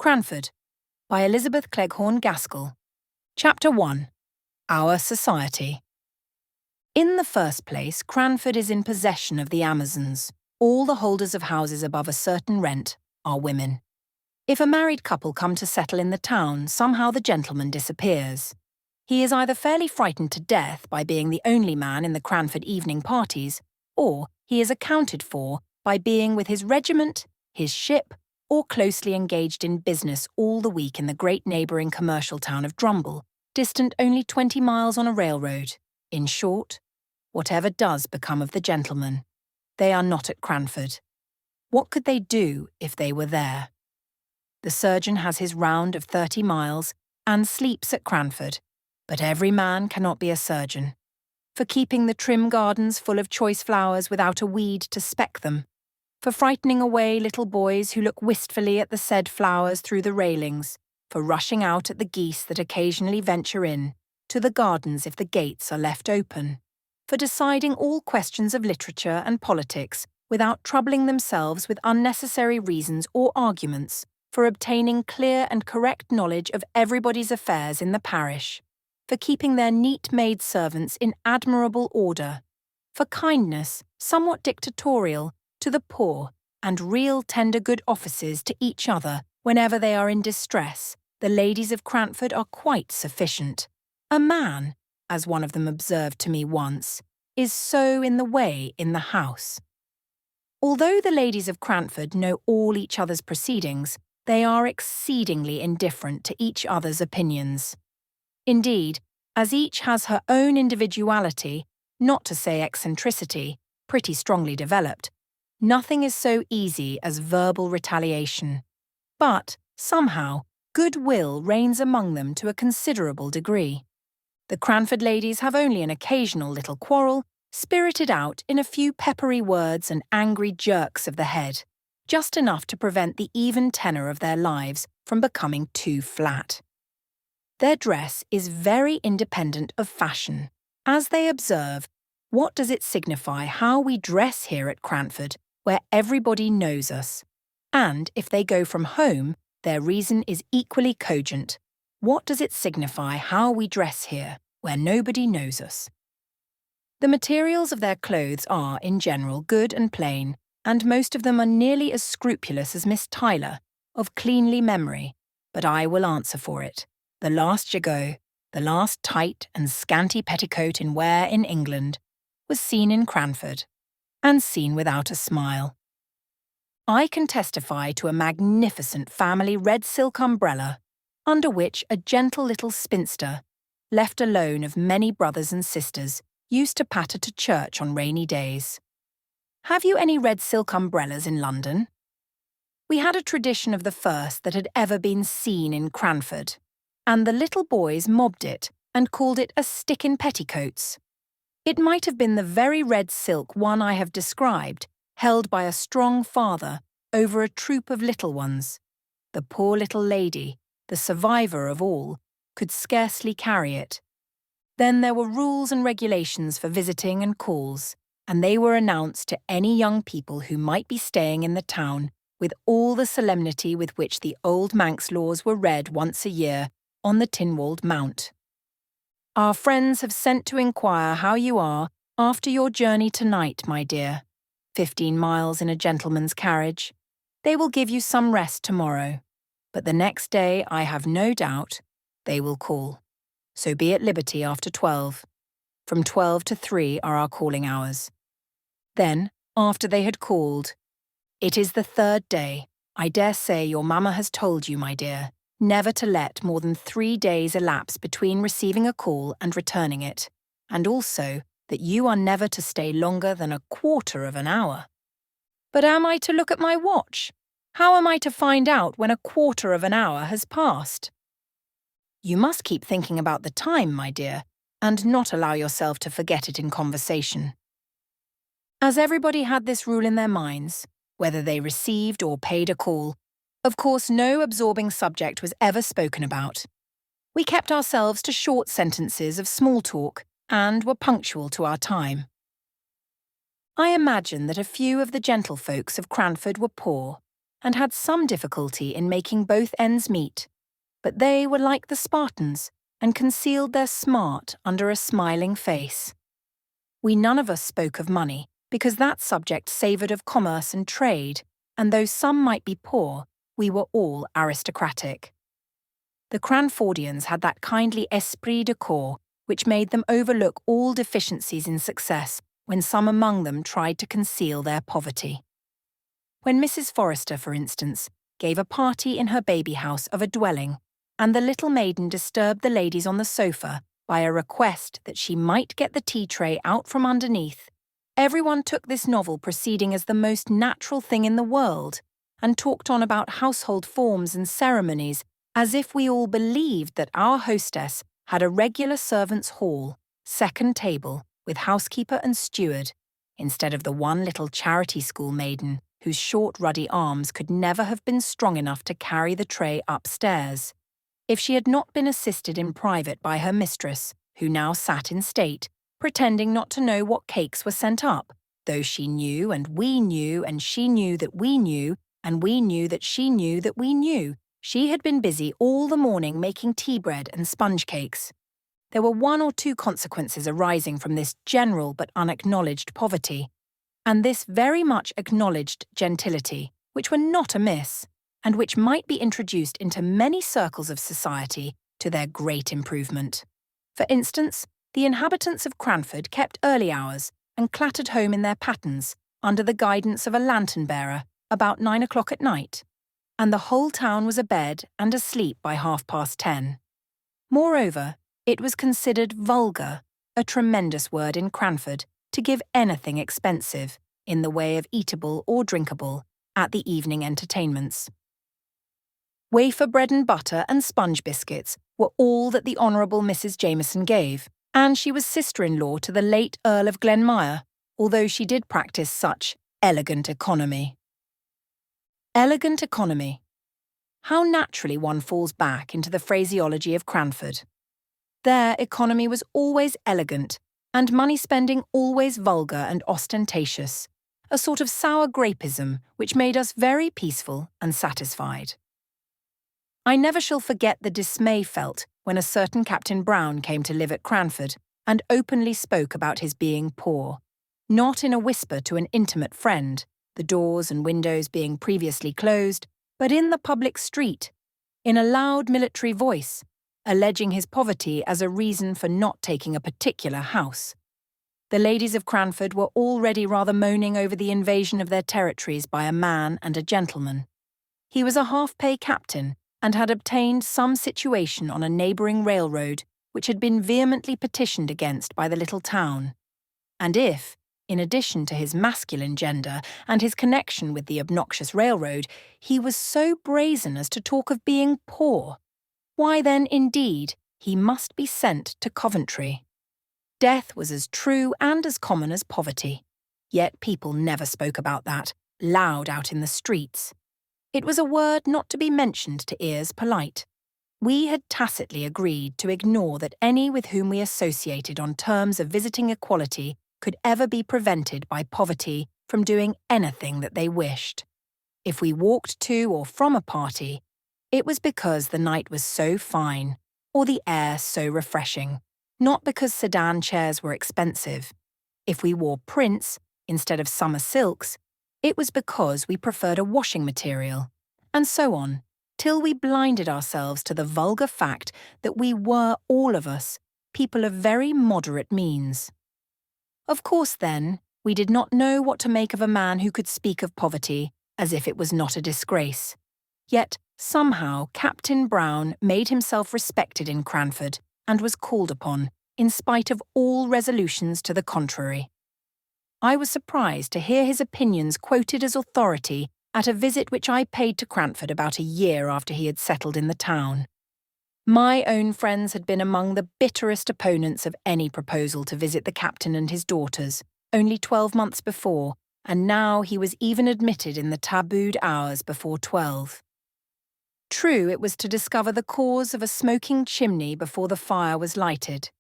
Cranford, by Elizabeth Cleghorn Gaskell. Chapter 1. Our Society. In the first place, Cranford is in possession of the Amazons. All the holders of houses above a certain rent are women. If a married couple come to settle in the town, somehow the gentleman disappears. He is either fairly frightened to death by being the only man in the Cranford evening parties, or he is accounted for by being with his regiment, his ship, or closely engaged in business all the week in the great neighbouring commercial town of Drumble, distant only 20 miles on a railroad. In short, whatever does become of the gentlemen, they are not at Cranford. What could they do if they were there? The surgeon has his round of 30 miles and sleeps at Cranford, but every man cannot be a surgeon. For keeping the trim gardens full of choice flowers without a weed to speck them, for frightening away little boys who look wistfully at the said flowers through the railings, for rushing out at the geese that occasionally venture in, to the gardens if the gates are left open, for deciding all questions of literature and politics without troubling themselves with unnecessary reasons or arguments, for obtaining clear and correct knowledge of everybody's affairs in the parish, for keeping their neat maid servants in admirable order, for kindness, somewhat dictatorial, to the poor, and real tender good offices to each other whenever they are in distress, the ladies of Cranford are quite sufficient. A man, as one of them observed to me once, is so in the way in the house. Although the ladies of Cranford know all each other's proceedings, they are exceedingly indifferent to each other's opinions. Indeed, as each has her own individuality, not to say eccentricity, pretty strongly developed, nothing is so easy as verbal retaliation. But, somehow, goodwill reigns among them to a considerable degree. The Cranford ladies have only an occasional little quarrel, spirited out in a few peppery words and angry jerks of the head, just enough to prevent the even tenor of their lives from becoming too flat. Their dress is very independent of fashion. As they observe, what does it signify how we dress here at Cranford, where everybody knows us? And if they go from home, their reason is equally cogent. What does it signify how we dress here, where nobody knows us? The materials of their clothes are, in general, good and plain, and most of them are nearly as scrupulous as Miss Tyler, of cleanly memory, but I will answer for it. The last gigot, the last tight and scanty petticoat in wear in England, was seen in Cranford, and seen without a smile. I can testify to a magnificent family red silk umbrella, under which a gentle little spinster, left alone of many brothers and sisters, used to patter to church on rainy days. Have you any red silk umbrellas in London? We had a tradition of the first that had ever been seen in Cranford, and the little boys mobbed it and called it a stick in petticoats. It might have been the very red silk one I have described, held by a strong father over a troop of little ones. The poor little lady, the survivor of all, could scarcely carry it. Then there were rules and regulations for visiting and calls, and they were announced to any young people who might be staying in the town with all the solemnity with which the old Manx laws were read once a year on the Tinwald Mount. Our friends have sent to inquire how you are after your journey tonight, my dear. 15 miles in a gentleman's carriage. They will give you some rest tomorrow, but the next day, I have no doubt, they will call. So be at liberty after 12. From 12 to 3 are our calling hours. Then, after they had called, it is the third day. I dare say your mamma has told you, my dear, never to let more than 3 days elapse between receiving a call and returning it, and also that you are never to stay longer than a quarter of an hour. But am I to look at my watch? How am I to find out when a quarter of an hour has passed? You must keep thinking about the time, my dear, and not allow yourself to forget it in conversation. As everybody had this rule in their minds, whether they received or paid a call, of course no absorbing subject was ever spoken about. We kept ourselves to short sentences of small talk and were punctual to our time. I imagine that a few of the gentlefolks of Cranford were poor, and had some difficulty in making both ends meet, but they were like the Spartans and concealed their smart under a smiling face. We none of us spoke of money, because that subject savoured of commerce and trade, and though some might be poor, we were all aristocratic. The Cranfordians had that kindly esprit de corps which made them overlook all deficiencies in success when some among them tried to conceal their poverty. When Mrs. Forrester, for instance, gave a party in her baby house of a dwelling, and the little maiden disturbed the ladies on the sofa by a request that she might get the tea tray out from underneath, everyone took this novel proceeding as the most natural thing in the world, and talked on about household forms and ceremonies as if we all believed that our hostess had a regular servants' hall, second table, with housekeeper and steward, instead of the one little charity school maiden whose short ruddy arms could never have been strong enough to carry the tray upstairs, if she had not been assisted in private by her mistress, who now sat in state, pretending not to know what cakes were sent up, though she knew and we knew and she knew that we knew and we knew that she knew that we knew. She had been busy all the morning making tea bread and sponge cakes. There were one or two consequences arising from this general but unacknowledged poverty, and this very much acknowledged gentility, which were not amiss, and which might be introduced into many circles of society to their great improvement. For instance, the inhabitants of Cranford kept early hours and clattered home in their pattens under the guidance of a lantern-bearer about 9 o'clock at night, and the whole town was abed and asleep by 10:30. Moreover, it was considered vulgar, a tremendous word in Cranford, to give anything expensive, in the way of eatable or drinkable, at the evening entertainments. Wafer bread and butter and sponge biscuits were all that the Honourable Mrs. Jameson gave, and she was sister-in-law to the late Earl of Glenmire, although she did practice such elegant economy. Elegant economy. How naturally one falls back into the phraseology of Cranford. Their economy was always elegant, and money-spending always vulgar and ostentatious, a sort of sour grapeism which made us very peaceful and satisfied. I never shall forget the dismay felt when a certain Captain Brown came to live at Cranford and openly spoke about his being poor, not in a whisper to an intimate friend, the doors and windows being previously closed, but in the public street, in a loud military voice, alleging his poverty as a reason for not taking a particular house. The ladies of Cranford were already rather moaning over the invasion of their territories by a man and a gentleman. He was a half-pay captain and had obtained some situation on a neighbouring railroad which had been vehemently petitioned against by the little town. And if, in addition to his masculine gender and his connection with the obnoxious railroad, he was so brazen as to talk of being poor, why then, indeed, he must be sent to Coventry. Death was as true and as common as poverty, yet people never spoke about that, loud out in the streets. It was a word not to be mentioned to ears polite. We had tacitly agreed to ignore that any with whom we associated on terms of visiting equality could ever be prevented by poverty from doing anything that they wished. If we walked to or from a party, it was because the night was so fine, or the air so refreshing, not because sedan chairs were expensive. If we wore prints instead of summer silks, it was because we preferred a washing material, and so on, till we blinded ourselves to the vulgar fact that we were, all of us, people of very moderate means. Of course, then, we did not know what to make of a man who could speak of poverty as if it was not a disgrace. Yet, somehow, Captain Brown made himself respected in Cranford and was called upon, in spite of all resolutions to the contrary. I was surprised to hear his opinions quoted as authority at a visit which I paid to Cranford about a year after he had settled in the town. My own friends had been among the bitterest opponents of any proposal to visit the captain and his daughters, only 12 months before, and now he was even admitted in the tabooed hours before 12. True, it was to discover the cause of a smoking chimney before the fire was lighted,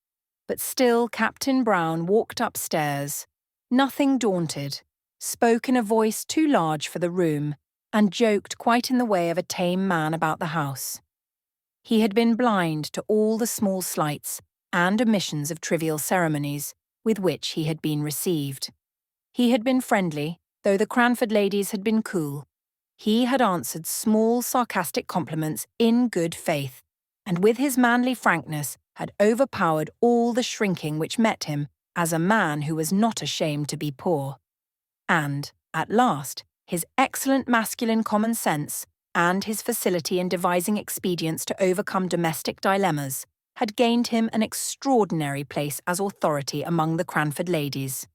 but still Captain Brown walked upstairs, nothing daunted, spoke in a voice too large for the room, and joked quite in the way of a tame man about the house. He had been blind to all the small slights and omissions of trivial ceremonies with which he had been received. He had been friendly, though the Cranford ladies had been cool. He had answered small sarcastic compliments in good faith, and with his manly frankness had overpowered all the shrinking which met him as a man who was not ashamed to be poor. And, at last, his excellent masculine common sense and his facility in devising expedients to overcome domestic dilemmas had gained him an extraordinary place as authority among the Cranford ladies.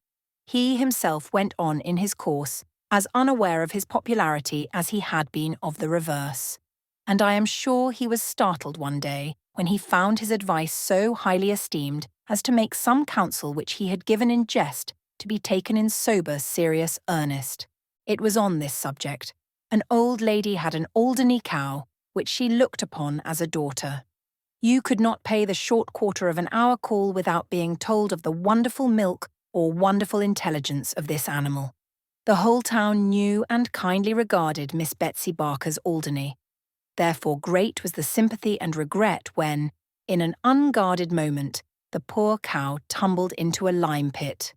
He himself went on in his course, as unaware of his popularity as he had been of the reverse. And I am sure he was startled one day when he found his advice so highly esteemed as to make some counsel which he had given in jest to be taken in sober, serious earnest. It was on this subject. An old lady had an Alderney cow, which she looked upon as a daughter. You could not pay the short quarter of an hour call without being told of the wonderful milk or wonderful intelligence of this animal. The whole town knew and kindly regarded Miss Betsy Barker's Alderney. Therefore great was the sympathy and regret when, in an unguarded moment, the poor cow tumbled into a lime pit.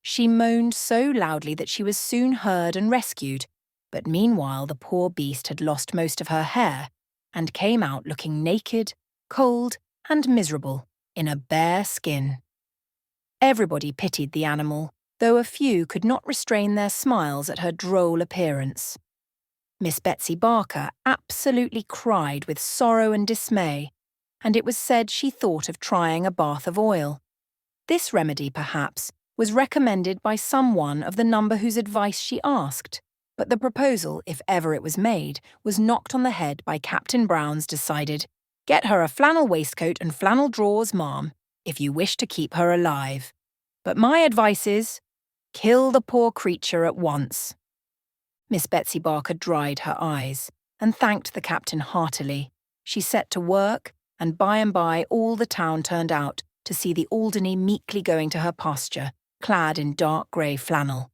She moaned so loudly that she was soon heard and rescued, but meanwhile the poor beast had lost most of her hair, and came out looking naked, cold, and miserable, in a bare skin. Everybody pitied the animal, though a few could not restrain their smiles at her droll appearance. Miss Betsy Barker absolutely cried with sorrow and dismay, and it was said she thought of trying a bath of oil. This remedy, perhaps, was recommended by some one of the number whose advice she asked, but the proposal, if ever it was made, was knocked on the head by Captain Brown's decided, "Get her a flannel waistcoat and flannel drawers, ma'am, if you wish to keep her alive. But my advice is, kill the poor creature at once." Miss Betsy Barker dried her eyes, and thanked the captain heartily. She set to work, and by all the town turned out to see the Alderney meekly going to her pasture, clad in dark grey flannel.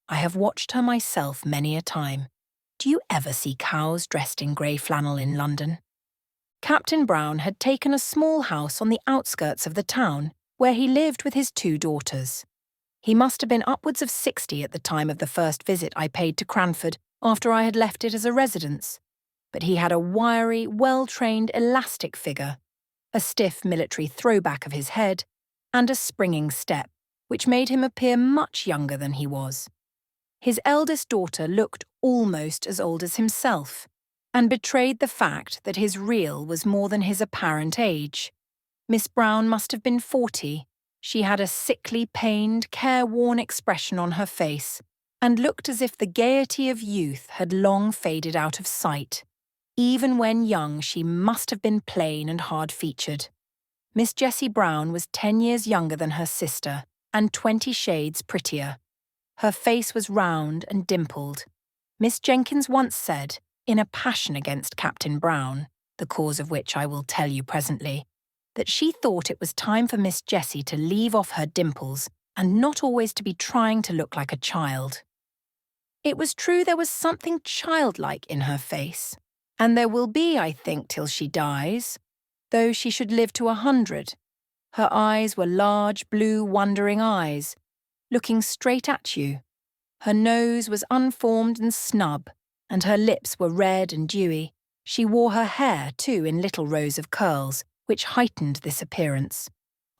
I have watched her myself many a time. Do you ever see cows dressed in grey flannel in London? Captain Brown had taken a small house on the outskirts of the town, where he lived with his 2 daughters. He must have been upwards of 60 at the time of the first visit I paid to Cranford after I had left it as a residence. But he had a wiry, well-trained, elastic figure, a stiff military throwback of his head, and a springing step, which made him appear much younger than he was. His eldest daughter looked almost as old as himself, and betrayed the fact that his real was more than his apparent age. Miss Brown must have been 40. She had a sickly, pained, careworn expression on her face, and looked as if the gaiety of youth had long faded out of sight. Even when young, she must have been plain and hard-featured. Miss Jessie Brown was 10 years younger than her sister, and 20 shades prettier. Her face was round and dimpled. Miss Jenkins once said, in a passion against Captain Brown, the cause of which I will tell you presently, that she thought it was time for Miss Jessie to leave off her dimples and not always to be trying to look like a child. It was true there was something childlike in her face, and there will be, I think, till she dies, though she should live to 100. Her eyes were large, blue, wondering eyes, looking straight at you. Her nose was unformed and snub, and her lips were red and dewy. She wore her hair, too, in little rows of curls, which heightened this appearance.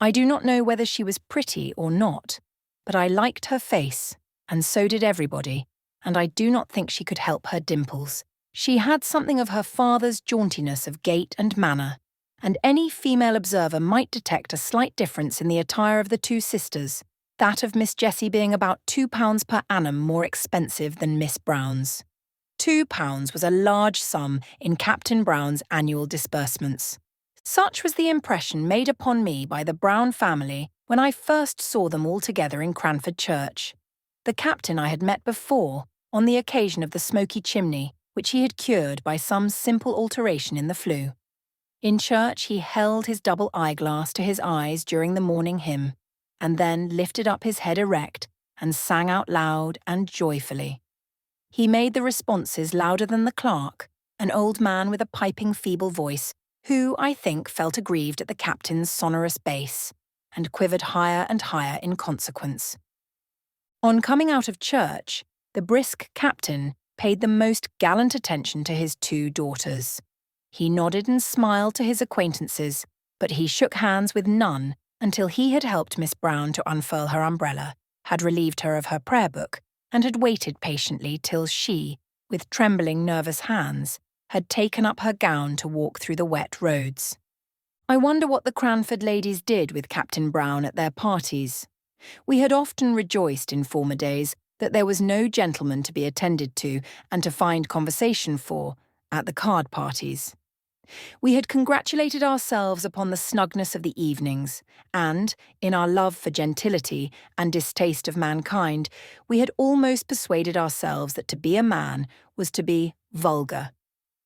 I do not know whether she was pretty or not, but I liked her face, and so did everybody, and I do not think she could help her dimples. She had something of her father's jauntiness of gait and manner, and any female observer might detect a slight difference in the attire of the 2 sisters, that of Miss Jessie being about £2 per annum more expensive than Miss Brown's. £2 was a large sum in Captain Brown's annual disbursements. Such was the impression made upon me by the Brown family when I first saw them all together in Cranford Church. The captain I had met before, on the occasion of the smoky chimney, which he had cured by some simple alteration in the flue. In church he held his double eyeglass to his eyes during the morning hymn, and then lifted up his head erect and sang out loud and joyfully, He made the responses louder than the clerk, an old man with a piping feeble voice, who, I think, felt aggrieved at the captain's sonorous bass, and quivered higher and higher in consequence. On coming out of church, the brisk captain paid the most gallant attention to his 2 daughters. He nodded and smiled to his acquaintances, but he shook hands with none until he had helped Miss Brown to unfurl her umbrella, had relieved her of her prayer book, and had waited patiently till she, with trembling, nervous hands, had taken up her gown to walk through the wet roads. I wonder what the Cranford ladies did with Captain Brown at their parties. We had often rejoiced in former days that there was no gentleman to be attended to and to find conversation for at the card parties. We had congratulated ourselves upon the snugness of the evenings, and, in our love for gentility and distaste of mankind, we had almost persuaded ourselves that to be a man was to be vulgar.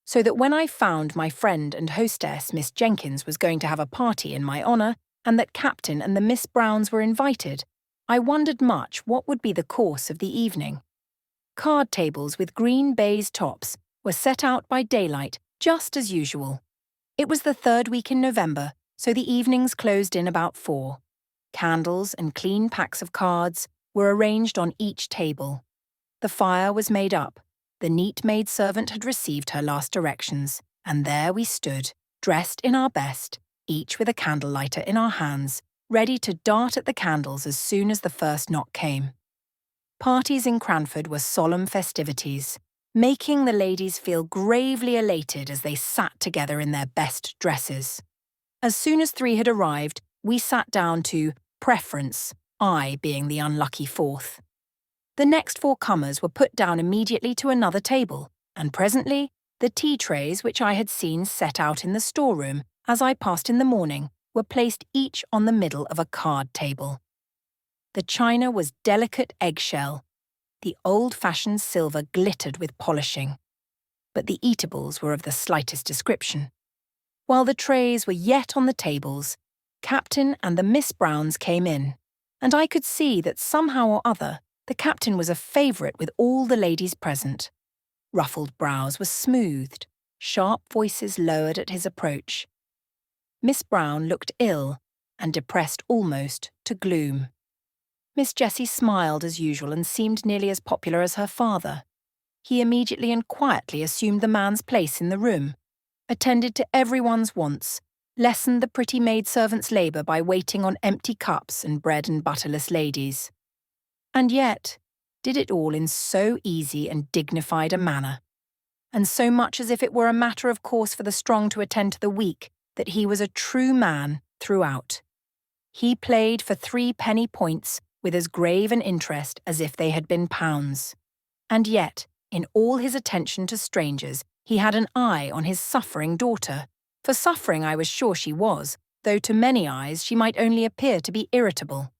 So that when I found my friend and hostess, Miss Jenkins, was going to have a party in my honour, and that Captain and the Miss Browns were invited, I wondered much what would be the course of the evening. Card tables with green baize tops were set out by daylight, just as usual. It was the 3rd week in November, so the evenings closed in about 4. Candles and clean packs of cards were arranged on each table. The fire was made up. The neat maid servant had received her last directions, and there we stood, dressed in our best, each with a candle lighter in our hands, ready to dart at the candles as soon as the first knock came. Parties in Cranford were solemn festivities, making the ladies feel gravely elated as they sat together in their best dresses. As soon as 3 had arrived, we sat down to preference, I being the unlucky 4th. The next 4 comers were put down immediately to another table, and presently the tea trays which I had seen set out in the storeroom as I passed in the morning were placed each on the middle of a card table. The china was delicate eggshell. The old-fashioned silver glittered with polishing, but the eatables were of the slightest description. While the trays were yet on the tables, Captain and the Miss Browns came in, and I could see that somehow or other the Captain was a favourite with all the ladies present. Ruffled brows were smoothed, sharp voices lowered at his approach. Miss Brown looked ill and depressed almost to gloom. Miss Jessie smiled as usual and seemed nearly as popular as her father. He immediately and quietly assumed the man's place in the room, attended to everyone's wants, lessened the pretty maidservant's labour by waiting on empty cups and bread and butterless ladies. And yet, did it all in so easy and dignified a manner, and so much as if it were a matter of course for the strong to attend to the weak, that he was a true man throughout. He played for 3 penny points with as grave an interest as if they had been pounds. And yet, in all his attention to strangers, he had an eye on his suffering daughter. For suffering I was sure she was, though to many eyes she might only appear to be irritable.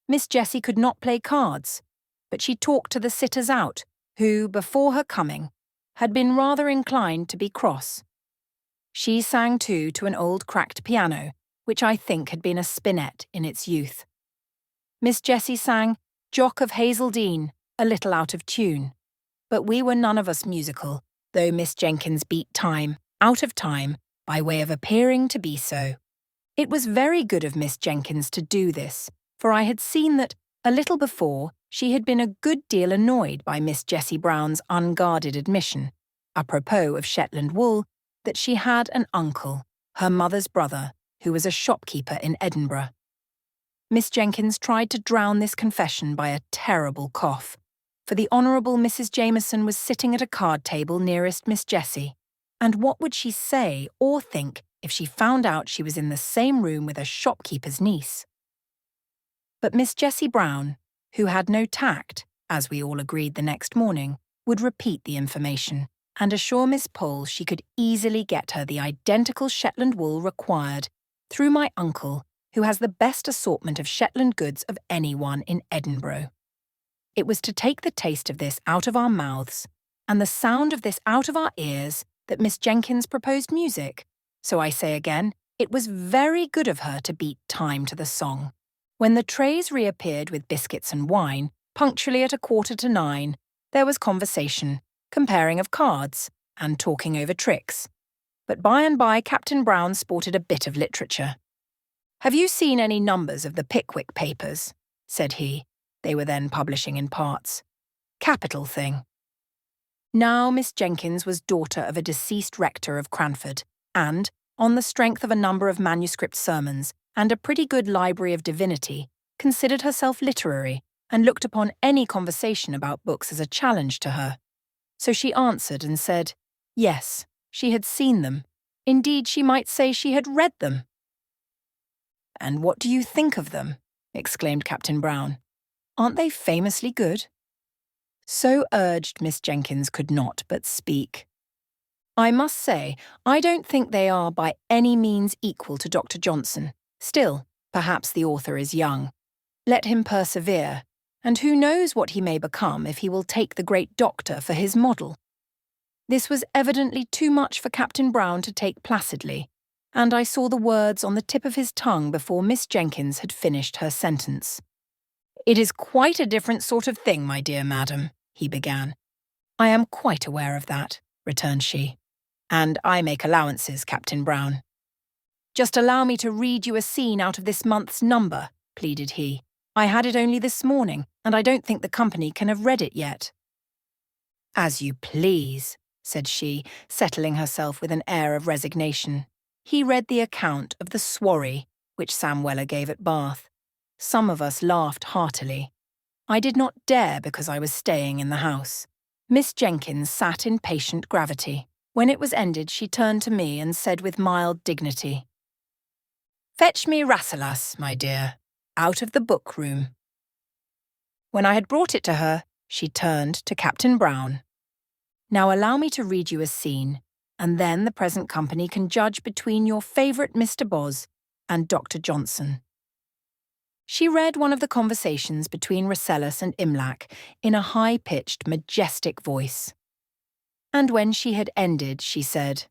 Miss Jessie could not play cards, but she talked to the sitters out, who, before her coming, had been rather inclined to be cross. She sang too to an old cracked piano, which I think had been a spinet in its youth. Miss Jessie sang Jock of Hazeldean, a little out of tune, but we were none of us musical, though Miss Jenkins beat time, out of time, by way of appearing to be so. It was very good of Miss Jenkins to do this, for I had seen that, a little before, she had been a good deal annoyed by Miss Jessie Brown's unguarded admission, apropos of Shetland wool, that she had an uncle, her mother's brother, who was a shopkeeper in Edinburgh. Miss Jenkins tried to drown this confession by a terrible cough, for the Honourable Mrs. Jameson was sitting at a card table nearest Miss Jessie, and what would she say or think if she found out she was in the same room with a shopkeeper's niece? But Miss Jessie Brown, who had no tact, as we all agreed the next morning, would repeat the information and assure Miss Pole she could easily get her the identical Shetland wool required through my uncle, who has the best assortment of Shetland goods of anyone in Edinburgh. It was to take the taste of this out of our mouths, and the sound of this out of our ears, that Miss Jenkins proposed music. So I say again, it was very good of her to beat time to the song. When the trays reappeared with biscuits and wine, punctually at 9:15, There was conversation, comparing of cards, and talking over tricks. But by and by Captain Brown sported a bit of literature. "Have you seen any numbers of the Pickwick papers?" said he. They were then publishing in parts. "Capital thing." Now Miss Jenkins was daughter of a deceased rector of Cranford, and, on the strength of a number of manuscript sermons and a pretty good library of divinity, considered herself literary and looked upon any conversation about books as a challenge to her. So she answered and said, yes, she had seen them. Indeed, she might say she had read them. "And what do you think of them?" exclaimed Captain Brown. "Aren't they famously good?" So urged, Miss Jenkins could not but speak. "I must say, I don't think they are by any means equal to Dr. Johnson. Still, perhaps the author is young. Let him persevere, and who knows what he may become if he will take the great doctor for his model." This was evidently too much for Captain Brown to take placidly, and I saw the words on the tip of his tongue before Miss Jenkins had finished her sentence. "It is quite a different sort of thing, my dear madam," he began. "I am quite aware of that," returned she. "And I make allowances, Captain Brown." "Just allow me to read you a scene out of this month's number," pleaded he. "I had it only this morning, and I don't think the company can have read it yet." "As you please," said she, settling herself with an air of resignation. He read the account of the swarry, which Sam Weller gave at Bath. Some of us laughed heartily. I did not dare because I was staying in the house. Miss Jenkins sat in patient gravity. When it was ended, she turned to me and said with mild dignity, "Fetch me Rasselas, my dear, out of the book-room." When I had brought it to her, she turned to Captain Brown. "Now allow me to read you a scene, and then the present company can judge between your favourite Mr. Boz and Dr. Johnson." She read one of the conversations between Rasselas and Imlac in a high-pitched, majestic voice. And when she had ended, she said,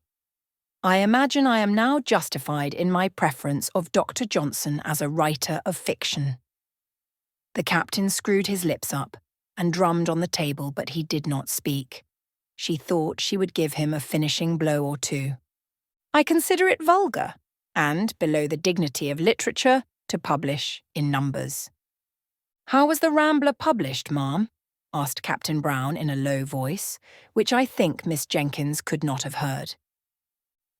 "I imagine I am now justified in my preference of Dr. Johnson as a writer of fiction." The captain screwed his lips up and drummed on the table, but he did not speak. She thought she would give him a finishing blow or two. "I consider it vulgar, and below the dignity of literature, to publish in numbers." "How was the Rambler published, ma'am?" asked Captain Brown in a low voice, which I think Miss Jenkins could not have heard.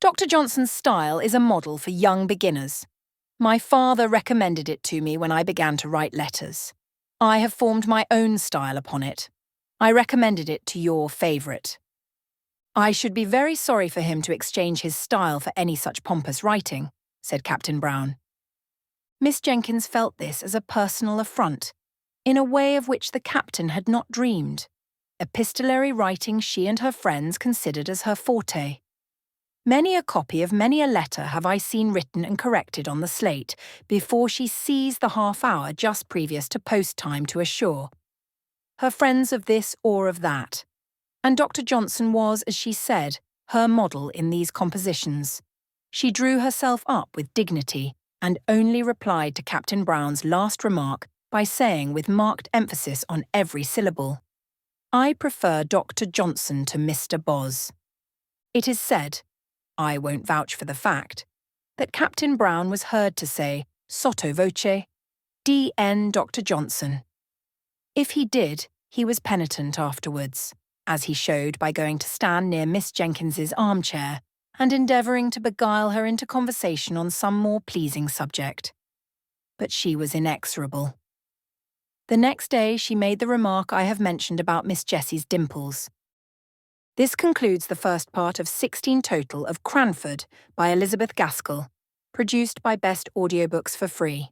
"Dr. Johnson's style is a model for young beginners. My father recommended it to me when I began to write letters. I have formed my own style upon it. I recommended it to your favourite. I should be very sorry for him to exchange his style for any such pompous writing," said Captain Brown. Miss Jenkins felt this as a personal affront, in a way of which the captain had not dreamed. Epistolary writing she and her friends considered as her forte. Many a copy of many a letter have I seen written and corrected on the slate before she seized the half-hour just previous to post-time to assure her friends of this or of that. And Dr. Johnson was, as she said, her model in these compositions. She drew herself up with dignity and only replied to Captain Brown's last remark by saying with marked emphasis on every syllable, "I prefer Dr. Johnson to Mr. Boz." It is said, I won't vouch for the fact, that Captain Brown was heard to say, sotto voce, D.N. Dr. Johnson. If he did, he was penitent afterwards, as he showed by going to stand near Miss Jenkins's armchair and endeavouring to beguile her into conversation on some more pleasing subject. But she was inexorable. The next day she made the remark I have mentioned about Miss Jessie's dimples. This concludes the first part of 16 total of Cranford by Elizabeth Gaskell, produced by Best Audiobooks for free.